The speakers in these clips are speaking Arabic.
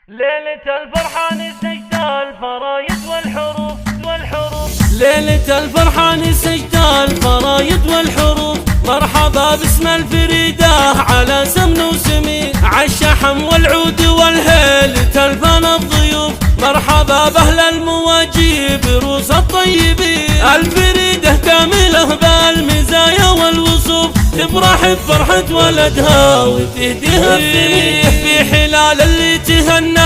ليلة الفرحان سجد الفرايد والحروف ليلة الفرحان سجد الفرايد والحروف. مرحبا باسم الفريدة على سمن وسمين، عالشحم والعود والهيل تلفن الضيوف. مرحبا بأهل المواجيب روس الطيبين، الفريدة كاملة بالمزايا والوصوف، تفرح بفرحة ولدها وتهديها الثمين. في حلال اللي تهنى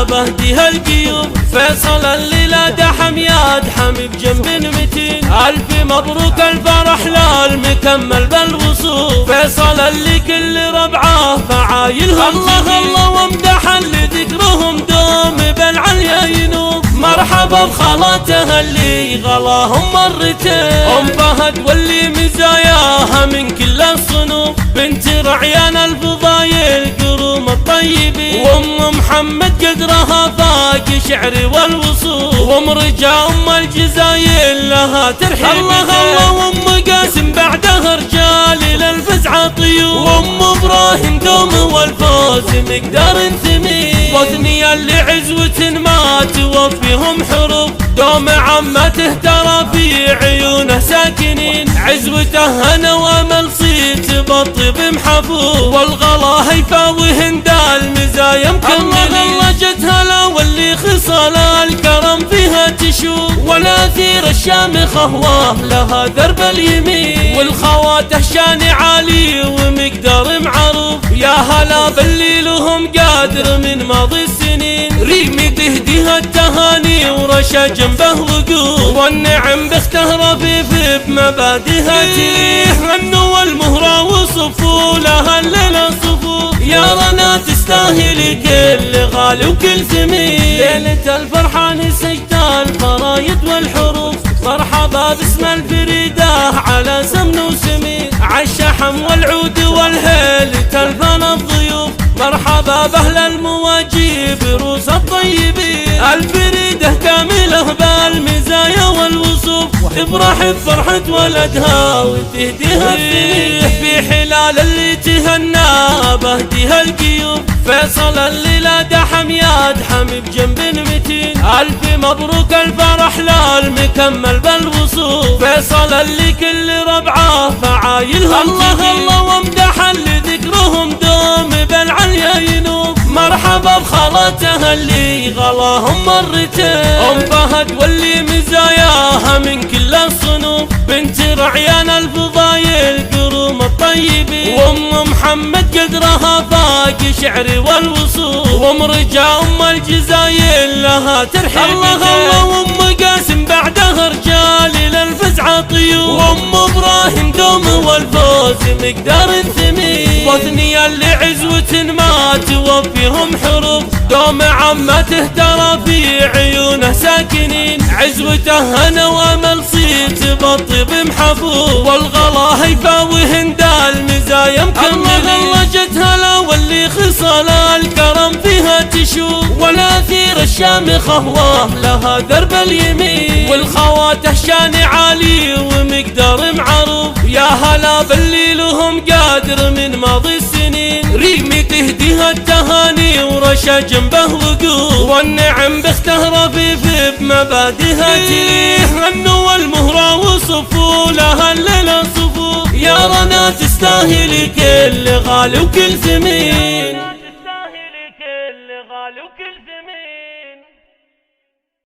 بهديها القيوب، فيصل الليلة دحم يدحم بجنب متين. ألف مبروك الفرح للمكمل بالوصوف، فيصل اللي كل ربعه فعايلهم الله وامدح اللي ذكرهم دوم بالعليا ينوب. مرحبا بخالاتها اللي غلاهم مرتين، ام فهد واللي مزاياها من كل الصنوف، بنت رعيان الفضايل قروم الطيبين، وام محمد قدرها فاق شعري والوصول، وام رجا ام الجزايل لها ترحيب. الله وام قاسم بعدها رجال للفزعه طيور، وام ابراهيم دوم والفوز مقدار ثمين. وثنيا اللي عزوة ما توفيهم حروف، دوم عمته ترى في عيونه ساكنين، عزوته هنا وامل صيت بالطيب محفوظ، والغلا هيفا وهند المزايا مكملين. الله جت هلا واللي خصال الكرم فيها تشوف، والاثير الشامخه لها درب اليمين، والخواته شان عالي ومقدار معروف. يا هلا باللي لهم قادر من ماضي السنين، ريمي تهديها التهاني ورشا جنبه وقوف، والنعم باخته رفيف بمبادئها تيه. النو والمهرة وصفوا لها الليلة صفوف، يا رنا تستاهل كل غالي وكل ثمين. ليلة الفرحان سجد الفرايد والحروف، مرحبا باسم الفريدة على سمن وسمين، عالشحم والعود والهيل تلفن الضيوف. مرحبا بأهل المواجيب روس الطيبين، الفريدة كاملة بالمزايا والوصوف، تفرح بفرحة ولدها وتهديها الثمين. في حلال اللي تهنى بهديها القيوب، فيصل الليلة دحم يدحم بجنب متين. ألف مبروك الفرح للمكمل بالوصوف، فيصل اللي كل ربعه فعايلهم الله وامدح اللي ذكرهم دوم بالعليا ينوب. مرحبا بخالاتها اللي غلاهم مرتين، ام فهد واللي مزاياها من كل الصنوف، بنت رعيان الفضايل قروم الطيبين، وام محمد قدرها فاق شعري والوصول، وام رجا ام الجزايل لها ترحيب. الله وام قاسم بعدها رجال للفزعه طيور، وام ابراهيم دوم والفوز مقدار ثمين. وثنيا اللي عزوة ما توفيهم حروف، دوم عمته ترى في عيونه ساكنين، عزوته هنا وامل صيت بالطيب محفوظ، والغلا هيفا وهند المزايا مكملين. الله جت هلا واللي خصال الكرم فيها تشوف، والاثير الشامخه لها درب اليمين، والخواته شان عالي ومقدار معروف. يا هلا باللي لهم قادر من ماضي السنين، ريمي تهديها التهاني ورشا جنبه وقوف، والنعم باخته رفيف بمبادئها تيه. النو والمهرة وصفوا لها الليلة صفوف، يا رنا تستاهل كل غالي وكل ثمين. تستاهل كل غالي وكل ثمين.